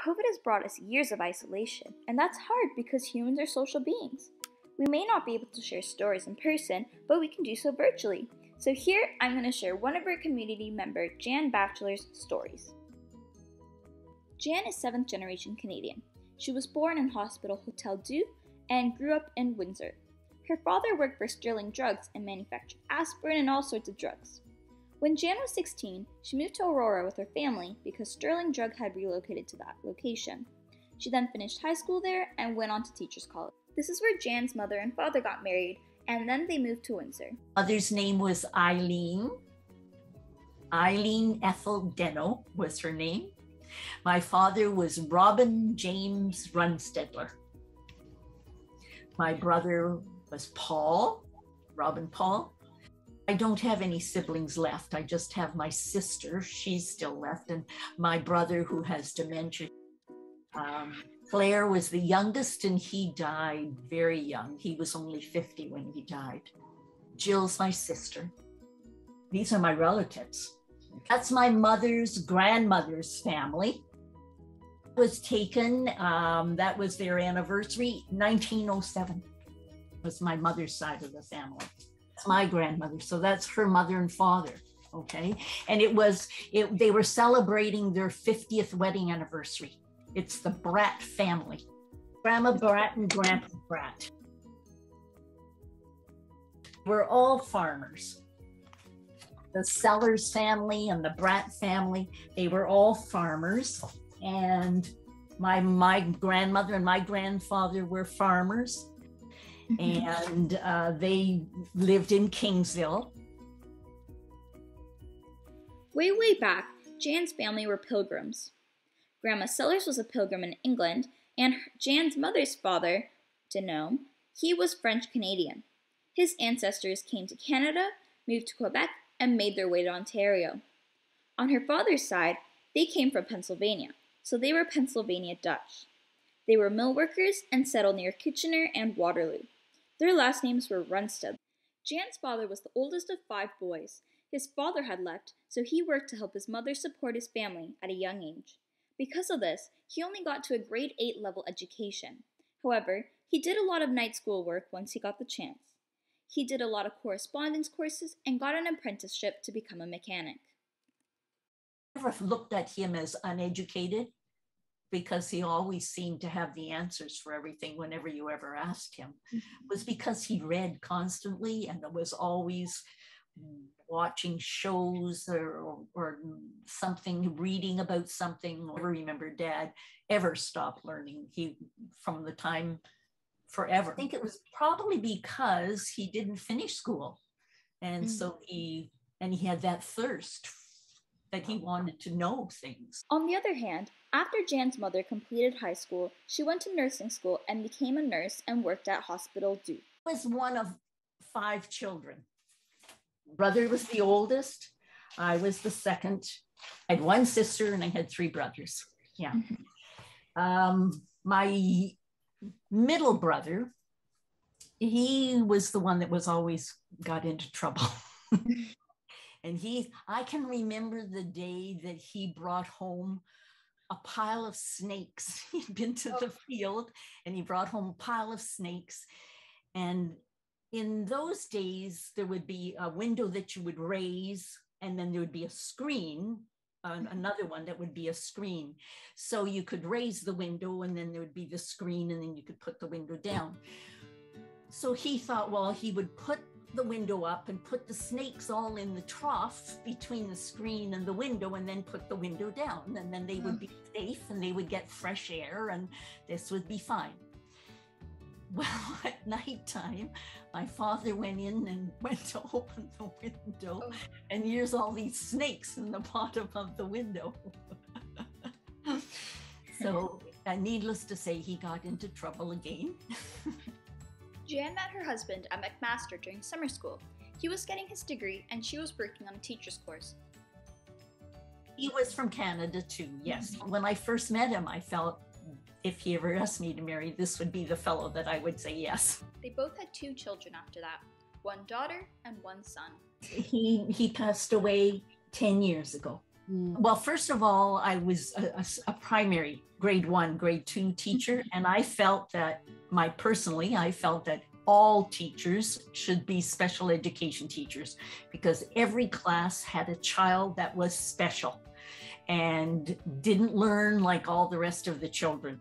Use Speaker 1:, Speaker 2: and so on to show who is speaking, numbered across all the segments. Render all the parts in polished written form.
Speaker 1: COVID has brought us years of isolation, and that's hard because humans are social beings. We may not be able to share stories in person, but we can do so virtually. So here, I'm going to share one of our community member, Jan Batchelor's stories. Jan is 7th generation Canadian. She was born in Hospital Hotel Dieu and grew up in Windsor. Her father worked for Sterling Drugs and manufactured aspirin and all sorts of drugs. When Jan was 16, she moved to Aurora with her family because Sterling Drug had relocated to that location. She then finished high school there and went on to Teachers College. This is where Jan's mother and father got married, and then they moved to Windsor.
Speaker 2: Mother's name was Eileen. Eileen Ethel Deno was her name. My father was Robin James Runstedler. My brother was Paul, Robin Paul. I don't have any siblings left. I just have my sister. She's still left, and my brother who has dementia. Claire was the youngest, and he died very young. He was only 50 when he died. Jill's my sister. These are my relatives. That's my mother's grandmother's family. Was taken, that was their anniversary, 1907 was my mother's side of the family. It's my grandmother, so that's her mother and father, okay? And they were celebrating their 50th wedding anniversary. It's the Bratt family, Grandma Bratt and Grandpa Bratt. We're all farmers. The Sellers family and the Bratt family, they were all farmers. And my grandmother and my grandfather were farmers. And they lived in Kingsville.
Speaker 1: Way back, Jan's family were pilgrims. Grandma Sellers was a pilgrim in England, and Jan's mother's father, Denome, he was French-Canadian. His ancestors came to Canada, moved to Quebec, and made their way to Ontario. On her father's side, they came from Pennsylvania, so they were Pennsylvania Dutch. They were mill workers and settled near Kitchener and Waterloo. Their last names were Runstedler. Jan's father was the oldest of 5 boys. His father had left, so he worked to help his mother support his family at a young age. Because of this, he only got to a grade 8 level education. However, he did a lot of night school work once he got the chance. He did a lot of correspondence courses and got an apprenticeship to become a mechanic.
Speaker 2: I never looked at him as uneducated because he always seemed to have the answers for everything whenever you ever asked him. It was because he read constantly and was always watching shows or something, reading about something. I never remember Dad ever stopped learning. He, from the time forever. I think it was probably because he didn't finish school. And so he had that thirst that he wanted to know things.
Speaker 1: On the other hand, after Jan's mother completed high school, she went to nursing school and became a nurse and worked at Hospital Dieu.
Speaker 2: I was one of 5 children. Brother was the oldest. I was the second. I had 1 sister and I had 3 brothers. Yeah. My middle brother, he was the one that was always got into trouble. And I can remember the day that he brought home a pile of snakes. He'd been to the field and he brought home a pile of snakes. And in those days, there would be a window that you would raise, and then there would be a screen, another one that would be a screen. So you could raise the window and then there would be the screen and then you could put the window down. So he thought, well, he would put the window up and put the snakes all in the trough between the screen and the window and then put the window down, and then they would be safe and they would get fresh air and this would be fine. Well, at nighttime, my father went in and went to open the window, and here's all these snakes in the bottom of the window. So, needless to say, he got into trouble again.
Speaker 1: Jan met her husband at McMaster during summer school. He was getting his degree and she was working on a teacher's course.
Speaker 2: He was from Canada too, yes. When I first met him, I felt if he ever asked me to marry, this would be the fellow that I would say yes.
Speaker 1: They both had 2 children after that, 1 daughter and 1 son.
Speaker 2: He passed away 10 years ago. Well, first of all, I was a primary grade 1, grade 2 teacher, and I felt that I felt that all teachers should be special education teachers because every class had a child that was special and didn't learn like all the rest of the children.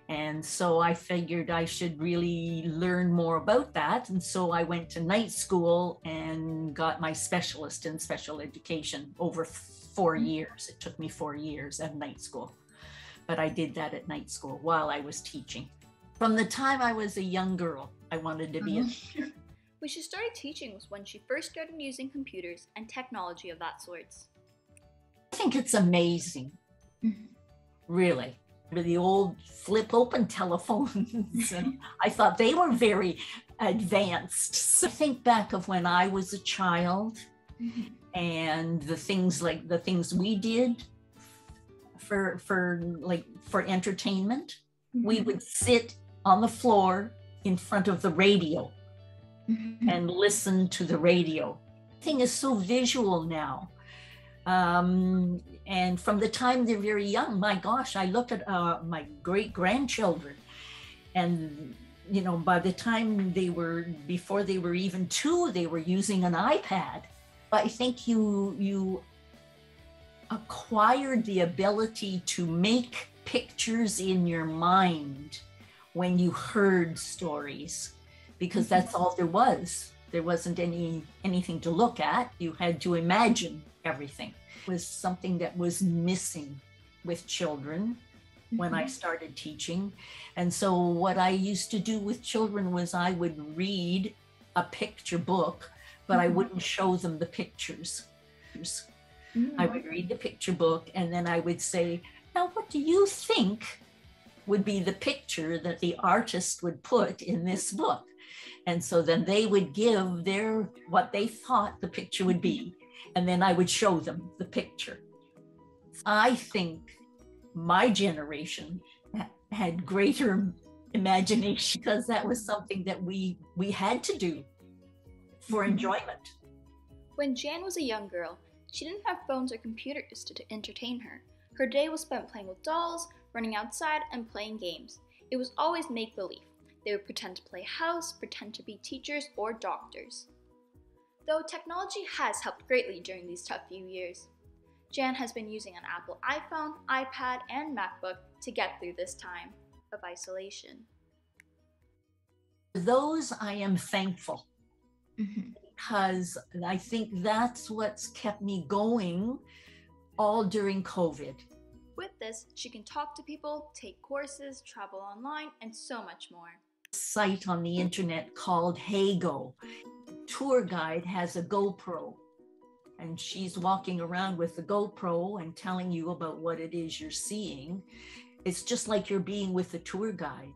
Speaker 2: And so I figured I should really learn more about that. And so I went to night school and got my specialist in special education over 4 years. It took me 4 years at night school, but I did that at night school while I was teaching. From the time I was a young girl, I wanted to be a teacher.
Speaker 1: When she started teaching was when she first started using computers and technology of that sort.
Speaker 2: I think it's amazing, really. The old flip open telephones, and I thought they were very advanced. So I think back of when I was a child and the things we did for entertainment. We would sit on the floor in front of the radio and listen to the radio. Thing is so visual now. And from the time they're very young, my gosh, I look at my great grandchildren, and by the time before they were even 2, they were using an iPad. I think you acquired the ability to make pictures in your mind when you heard stories, because that's all there was. There wasn't anything to look at. You had to imagine everything. It was something that was missing with children when I started teaching. And so what I used to do with children was I would read a picture book, but I wouldn't show them the pictures. I would read the picture book and then I would say, now what do you think would be the picture that the artist would put in this book? And so then they would give what they thought the picture would be. And then I would show them the picture. I think my generation had greater imagination because that was something that we had to do for enjoyment.
Speaker 1: When Jan was a young girl, she didn't have phones or computers to entertain her. Her day was spent playing with dolls, running outside, and playing games. It was always make-believe. They would pretend to play house, pretend to be teachers or doctors. Though technology has helped greatly during these tough few years. Jan has been using an Apple iPhone, iPad, and MacBook to get through this time of isolation.
Speaker 2: For those I am thankful because I think that's what's kept me going all during COVID.
Speaker 1: With this, she can talk to people, take courses, travel online, and so much more.
Speaker 2: Site on the internet called HeyGo. Tour guide has a GoPro and she's walking around with the GoPro and telling you about what it is you're seeing. It's just like you're being with the tour guide.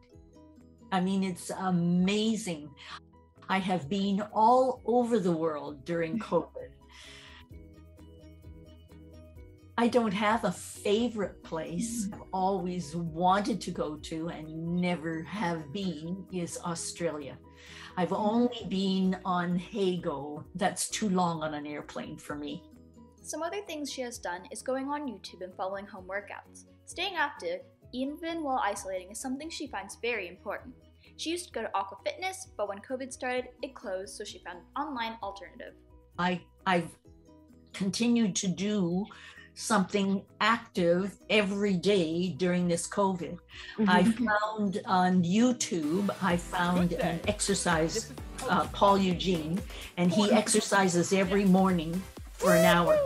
Speaker 2: I mean, it's amazing. I have been all over the world during COVID. I don't have a favorite place. I've always wanted to go to and never have been is Australia. I've only been on HeyGo. That's too long on an airplane for me.
Speaker 1: Some other things she has done is going on YouTube and following home workouts. Staying active, even while isolating, is something she finds very important. She used to go to Aqua Fitness, but when COVID started, it closed, so she found an online alternative.
Speaker 2: I've continued to do something active every day during this COVID. I found on YouTube, an exercise, Paul Eugene, and he exercises every morning for an hour.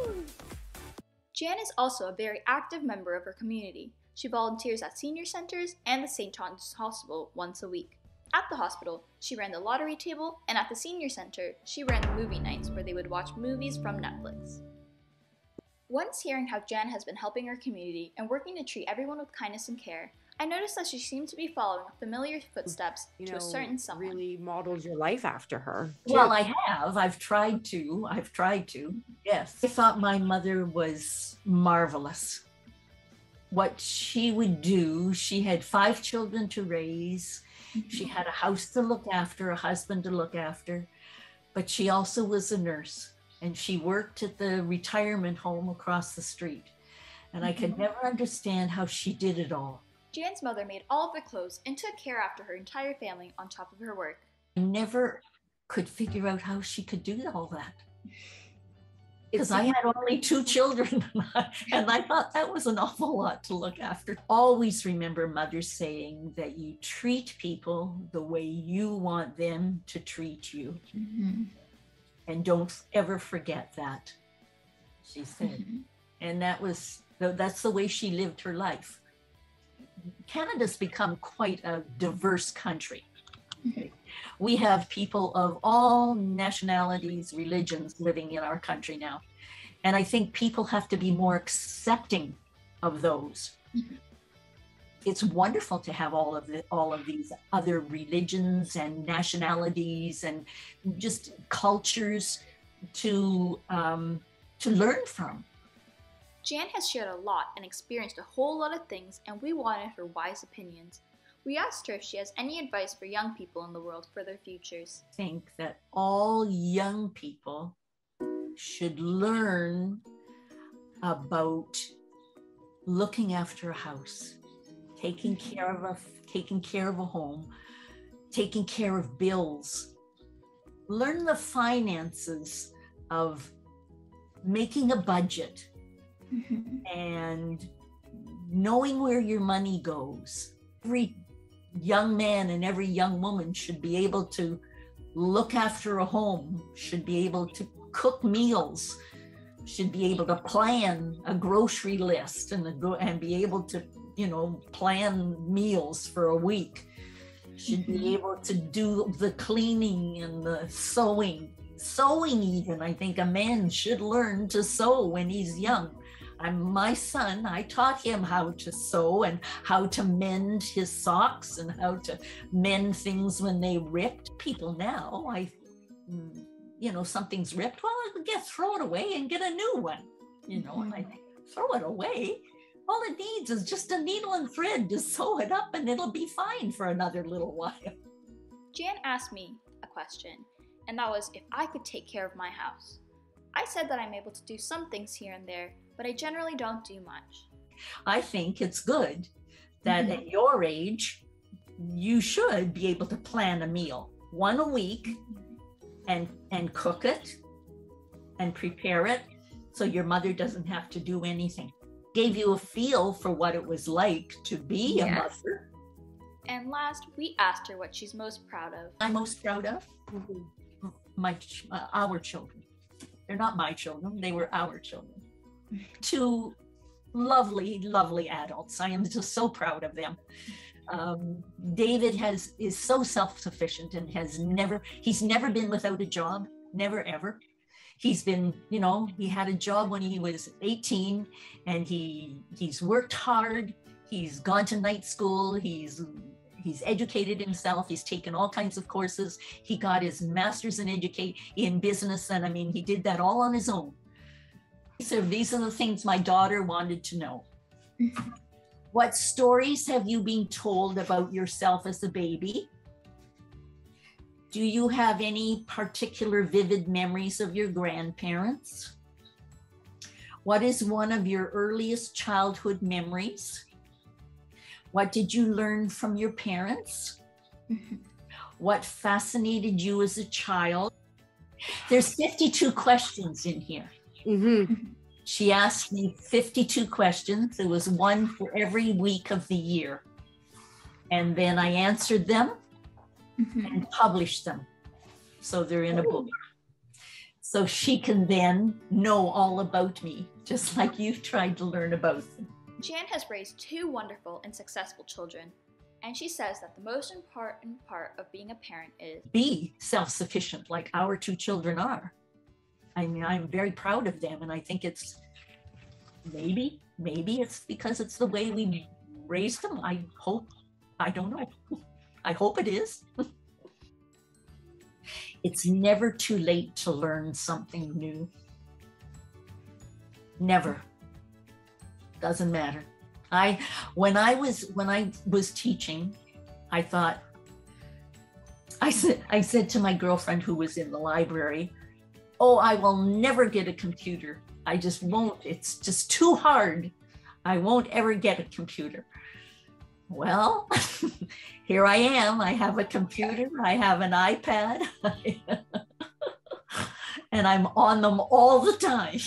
Speaker 1: Jan is also a very active member of her community. She volunteers at senior centers and the St. John's Hospital once a week. At the hospital, she ran the lottery table, and at the senior center, she ran the movie nights where they would watch movies from Netflix. Once hearing how Jan has been helping her community and working to treat everyone with kindness and care, I noticed that she seemed to be following familiar footsteps to a certain someone.
Speaker 3: Really modeled your life after her.
Speaker 2: Well, I have. I've tried to. Yes. I thought my mother was marvelous. What she would do, she had 5 children to raise. She had a house to look after, a husband to look after, but she also was a nurse. and she worked at the retirement home across the street. And I could never understand how she did it all.
Speaker 1: Jan's mother made all of the clothes and took care after her entire family on top of her work.
Speaker 2: I never could figure out how she could do all that. Because I had only 2 children, and I thought that was an awful lot to look after. Always remember Mother saying that you treat people the way you want them to treat you. And don't ever forget that, she said. And that's the way she lived her life. Canada's become quite a diverse country. We have people of all nationalities, religions living in our country now. And I think people have to be more accepting of those. It's wonderful to have all of these other religions and nationalities and just cultures to learn from.
Speaker 1: Jan has shared a lot and experienced a whole lot of things, and we wanted her wise opinions. We asked her if she has any advice for young people in the world for their futures.
Speaker 2: I think that all young people should learn about looking after a house, taking care of a home, taking care of bills. Learn the finances of making a budget and knowing where your money goes. Every young man and every young woman should be able to look after a home, should be able to cook meals, should be able to plan a grocery list and be able to, plan meals for a week, should be able to do the cleaning and the sewing even. I think a man should learn to sew when he's young. My son, I taught him how to sew and how to mend his socks and how to mend things when they ripped. People now, something's ripped, well, throw it away and get a new one, and I think, throw it away? All it needs is just a needle and thread to sew it up and it'll be fine for another little while.
Speaker 1: Jan asked me a question, and that was if I could take care of my house. I said that I'm able to do some things here and there, but I generally don't do much.
Speaker 2: I think it's good that at your age, you should be able to plan a meal, one a week, and cook it and prepare it so your mother doesn't have to do anything. Gave you a feel for what it was like to be a mother.
Speaker 1: And last, we asked her what she's most proud of.
Speaker 2: I'm most proud of our children. They're not my children, they were our children. 2 lovely, lovely adults. I am just so proud of them. David is so self-sufficient and he's never been without a job, never ever. He's been, he had a job when he was 18 and he's worked hard. He's gone to night school. He's educated himself. He's taken all kinds of courses. He got his master's in business. And he did that all on his own. So these are the things my daughter wanted to know. What stories have you been told about yourself as a baby? Do you have any particular vivid memories of your grandparents? What is one of your earliest childhood memories? What did you learn from your parents? What fascinated you as a child? There's 52 questions in here. She asked me 52 questions. There was one for every week of the year. And then I answered them and published them. So they're in a book. So she can then know all about me, just like you've tried to learn about them.
Speaker 1: Jan has raised 2 wonderful and successful children. And she says that the most important part of being a parent is
Speaker 2: be self-sufficient like our 2 children are. I'm very proud of them, and I think it's maybe it's because it's the way we raised them. I don't know. I hope it is. It's never too late to learn something new. Never. Doesn't matter. When I was teaching, I said to my girlfriend who was in the library, oh, I will never get a computer. I just won't. It's just too hard. I won't ever get a computer. Well, here I am. I have a computer. I have an iPad. And I'm on them all the time,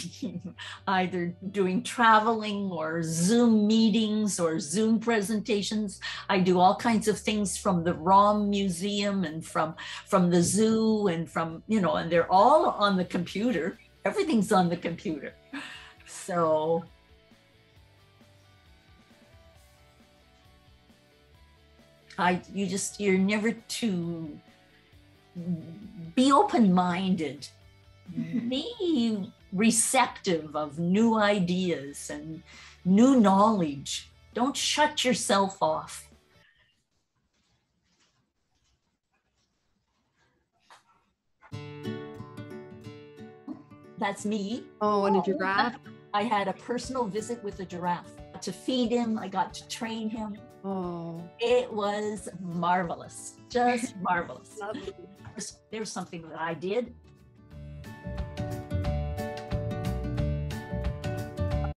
Speaker 2: either doing traveling or Zoom meetings or Zoom presentations. I do all kinds of things from the ROM Museum and from the zoo and from, and they're all on the computer. Everything's on the computer. So you're never to be open-minded. Be receptive of new ideas and new knowledge. Don't shut yourself off. That's me.
Speaker 3: Oh, and a giraffe.
Speaker 2: I had a personal visit with a giraffe. To feed him, I got to train him.
Speaker 3: Oh.
Speaker 2: It was marvelous, just marvelous. There's something that I did